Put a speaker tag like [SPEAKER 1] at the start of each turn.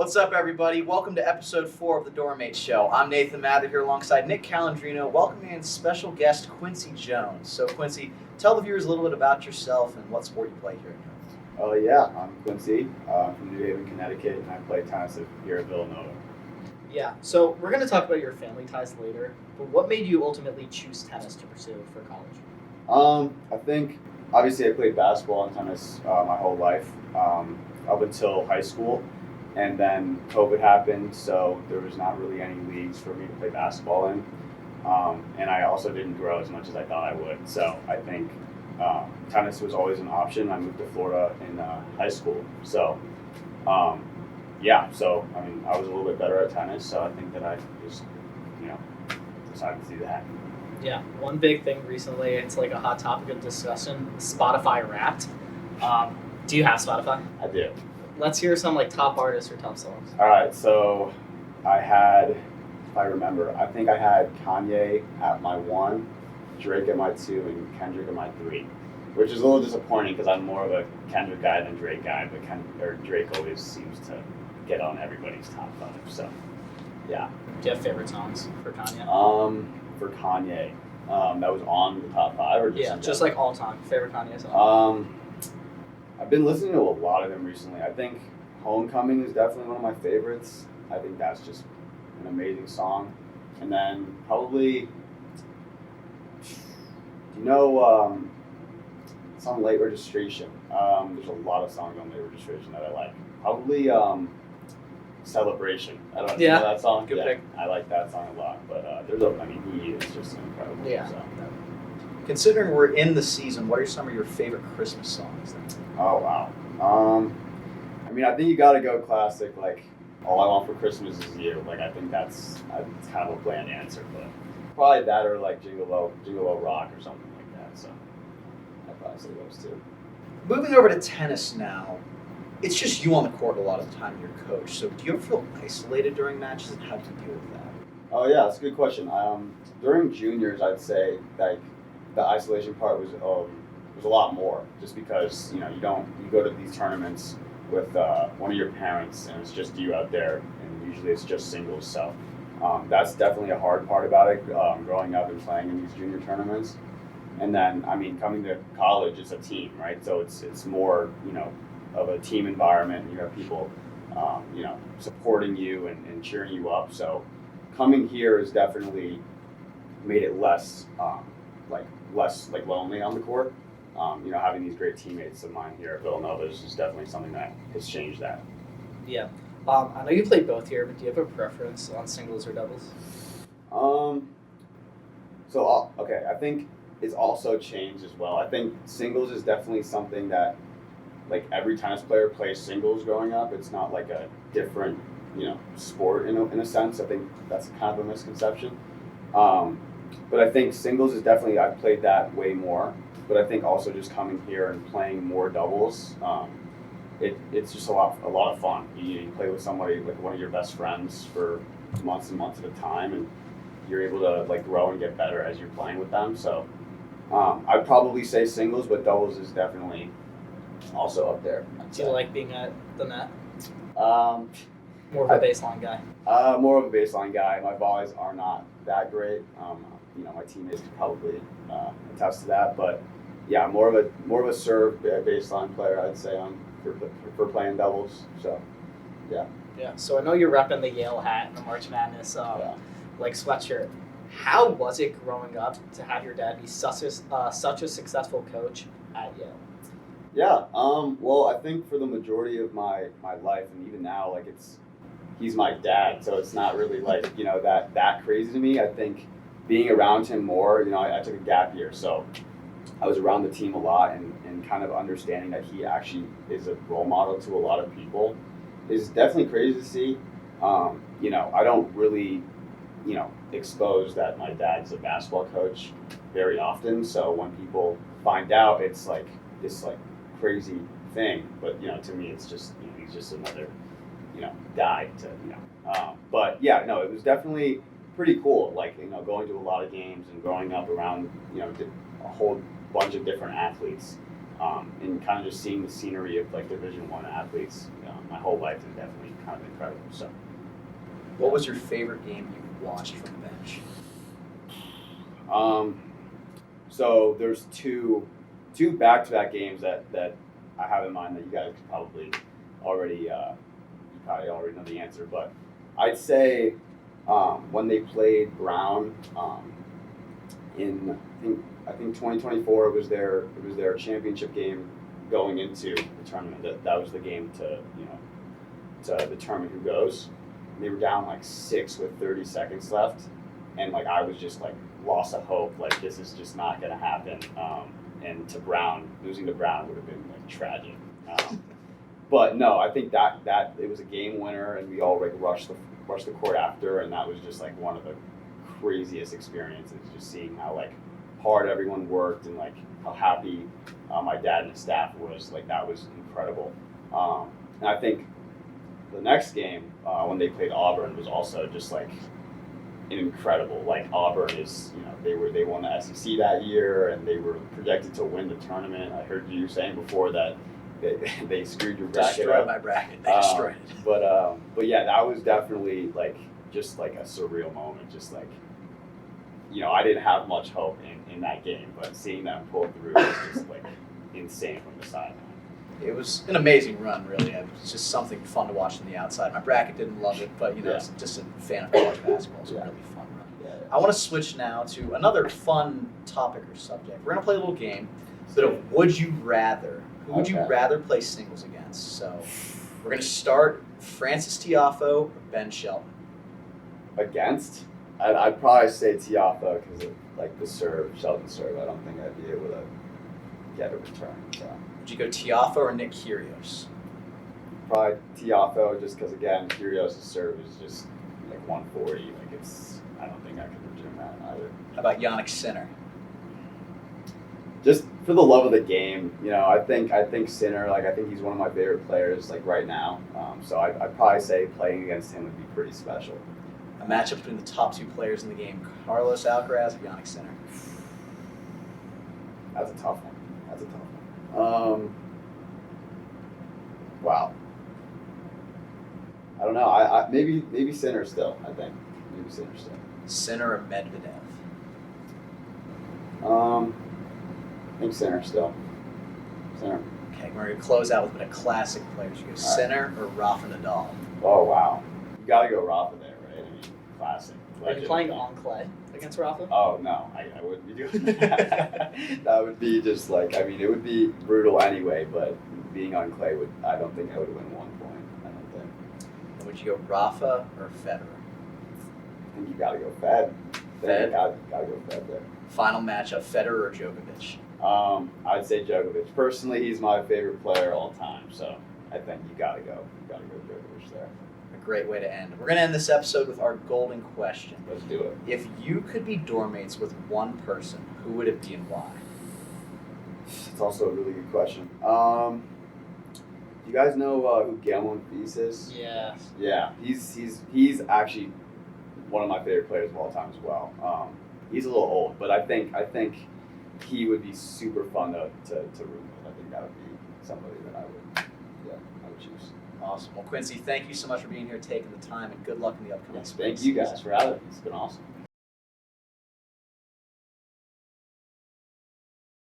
[SPEAKER 1] What's up, everybody? Welcome to episode 4 of the Doormate Show. I'm Nathan Mather here alongside Nick Calandrino, welcoming in special guest Quincy Jones. So, Quincy, tell the viewers a little bit about yourself and what sport you play here.
[SPEAKER 2] I'm Quincy. I'm from New Haven, Connecticut, and I play tennis here at Villanova.
[SPEAKER 3] Yeah, so we're going to talk about your family ties later, but what made you ultimately choose tennis to pursue for college?
[SPEAKER 2] I think, obviously, I played basketball and tennis my whole life, up until high school, and then COVID happened, so there was not really any leagues for me to play basketball in, and I also didn't grow as much as I thought I would, so I think tennis was always an option. I moved to Florida in high school, so I was a little bit better at tennis, so I think that I just, decided to do that.
[SPEAKER 3] Yeah, one big thing recently, it's like a hot topic of discussion, Spotify Wrapped. Do you have Spotify?
[SPEAKER 2] I do.
[SPEAKER 3] Let's hear some top artists or top songs.
[SPEAKER 2] All right, so I had, if I remember, I think I had Kanye at my 1, Drake at my 2, and Kendrick at my 3, which is a little disappointing because I'm more of a Kendrick guy than Drake guy, but Drake always seems to get on everybody's top 5. So, yeah.
[SPEAKER 3] Do you have favorite songs for Kanye?
[SPEAKER 2] For Kanye, that was on the top 5 or just
[SPEAKER 3] like all time favorite Kanye song.
[SPEAKER 2] I've been listening to a lot of them recently. I think Homecoming is definitely one of my favorites. I think that's just an amazing song. And then probably, it's on Late Registration. There's a lot of songs on Late Registration that I like. Probably Celebration. I don't know if you know that song.
[SPEAKER 3] Good pick.
[SPEAKER 2] I like that song a lot. But he is just incredible.
[SPEAKER 3] Yeah.
[SPEAKER 2] So.
[SPEAKER 1] Considering we're in the season, what are some of your favorite Christmas songs then?
[SPEAKER 2] Oh, wow. I think you got to go classic, like, All I Want for Christmas Is You. Like, I think that's kind of a bland answer, but probably that or, like, Jingle O Rock or something like that. So I'd probably say those two.
[SPEAKER 1] Moving over to tennis now, it's just you on the court a lot of the time, you're coach. So do you ever feel isolated during matches, and how do you deal with that?
[SPEAKER 2] Oh, yeah, that's a good question. During juniors, I'd say, like, the isolation part was a lot more, just because, you go to these tournaments with one of your parents, and it's just you out there, and usually it's just singles. So that's definitely a hard part about it, growing up and playing in these junior tournaments. And then, coming to college, it's a team, right? So it's more, of a team environment. You have people, supporting you and cheering you up. So coming here has definitely made it less lonely on the court. Having these great teammates of mine here at Villanova is definitely something that has changed that.
[SPEAKER 3] Yeah. I know you played both here, but do you have a preference on singles or doubles?
[SPEAKER 2] I think it's also changed as well. I think singles is definitely something that, like, every tennis player plays singles growing up. It's not like a different, sport in a sense. I think that's kind of a misconception. But I think singles is definitely, I've played that way more. But I think also just coming here and playing more doubles, it's just a lot of fun. You play with somebody, like one of your best friends, for months and months at a time, and you're able to grow and get better as you're playing with them. So I'd probably say singles, but doubles is definitely also up there.
[SPEAKER 3] Do you like being at the net?
[SPEAKER 2] More
[SPEAKER 3] of a baseline guy.
[SPEAKER 2] More of a baseline guy. My volleys are not that great. My teammates could probably attest to that, but yeah, more of a serve baseline player, I'd say, for playing doubles. So, yeah.
[SPEAKER 3] Yeah. So I know you're repping the Yale hat and the March Madness sweatshirt. How was it growing up to have your dad be such a successful coach at Yale?
[SPEAKER 2] Yeah. Well, I think for the majority of my life, and even now, he's my dad, so it's not really that crazy to me. I think being around him more, I took a gap year, so I was around the team a lot, and kind of understanding that he actually is a role model to a lot of people is definitely crazy to see. I don't really, expose that my dad's a basketball coach very often, so when people find out, it's like this crazy thing, but to me it's just he's just another guy to but yeah, no, it was definitely pretty cool, going to a lot of games and growing up around a whole bunch of different athletes. And kind of just seeing the scenery of like Division I athletes, my whole life is definitely kind of incredible. So,
[SPEAKER 1] What was your favorite game you watched from the bench?
[SPEAKER 2] So there's two back-to-back games that I have in mind that you guys could probably already know the answer, but I'd say when they played Brown in I think 2024, it was their championship game going into the tournament. That was the game to determine who goes. And they were down like 6 with 30 seconds left, and like I was just like lost of hope. Like this is just not gonna happen. And to Brown, losing to Brown would have been like tragic. But no, I think that it was a game winner, and we all like rushed the court after, and that was just like one of the craziest experiences. Just seeing how like hard everyone worked and like how happy my dad and his staff was. Like that was incredible. And I think the next game when they played Auburn was also just like an incredible. Like Auburn is, they won the SEC that year, and they were projected to win the tournament. I heard you saying before that they screwed your bracket
[SPEAKER 1] Destroyed
[SPEAKER 2] up.
[SPEAKER 1] my bracket. They destroyed it.
[SPEAKER 2] But yeah, that was definitely like just like a surreal moment. Just like, I didn't have much hope in that game, but seeing them pull through was just like insane from the sideline.
[SPEAKER 1] It was an amazing run, really. It was just something fun to watch from the outside. My bracket didn't love it, but just a fan of college basketball. It was a really fun run.
[SPEAKER 2] Yeah.
[SPEAKER 1] I want to switch now to another fun topic or subject. We're gonna play a little game, a bit of would you rather. Who would you
[SPEAKER 2] Okay.
[SPEAKER 1] rather play singles against? So we're gonna start Francis Tiafoe or Ben Shelton.
[SPEAKER 2] Against, I'd probably say Tiafoe because of like the serve, Sheldon serve. I don't think I'd be able to get a return. So
[SPEAKER 1] Would you go Tiafoe or Nick Kyrgios?
[SPEAKER 2] probably Tiafoe just because again, Kyrgios' serve is just like 140. Like I don't think I can return that either.
[SPEAKER 1] How about Yannick Sinner?
[SPEAKER 2] Just for the love of the game, I think Sinner, like I think he's one of my favorite players like right now. So I'd probably say playing against him would be pretty special.
[SPEAKER 1] A matchup between the top two players in the game, Carlos Alcaraz or Yannick Sinner?
[SPEAKER 2] That's a tough one. Wow. I don't know. I maybe Sinner still. I think maybe Sinner still.
[SPEAKER 1] Sinner or Medvedev?
[SPEAKER 2] I think Sinner still. Sinner.
[SPEAKER 1] Okay, we're going to close out with a bit of classic players. You go Sinner or Rafa Nadal?
[SPEAKER 2] Oh wow. You gotta go Rafa there, right? I mean, classic.
[SPEAKER 3] Are you
[SPEAKER 2] Legend.
[SPEAKER 3] playing on clay against Rafa?
[SPEAKER 2] Oh no, I wouldn't be doing that. That would be just like it would be brutal anyway. But being on clay I don't think I would win 1 point. I don't think.
[SPEAKER 1] And would you go Rafa or Federer?
[SPEAKER 2] I think you gotta go Fed.
[SPEAKER 1] Fed?
[SPEAKER 2] Gotta go Fed there.
[SPEAKER 1] Final matchup, Federer or Djokovic?
[SPEAKER 2] I'd say Djokovic. Personally, he's my favorite player all time. So I think you gotta go Djokovic there.
[SPEAKER 1] A great way to end. We're going to end this episode with our golden question.
[SPEAKER 2] Let's do it.
[SPEAKER 1] If you could be dorm mates with one person, who would it be and why?
[SPEAKER 2] It's also a really good question. Do you guys know who Gael Monfils is?
[SPEAKER 3] Yeah.
[SPEAKER 2] Yeah, he's actually one of my favorite players of all time as well. He's a little old, but I think he would be super fun to room with. I think that would be somebody that I would choose.
[SPEAKER 1] Awesome. Well, Quincy, thank you so much for being here, taking the time, and good luck in the upcoming
[SPEAKER 2] Thank you guys
[SPEAKER 1] season.
[SPEAKER 2] for having me. It's been awesome.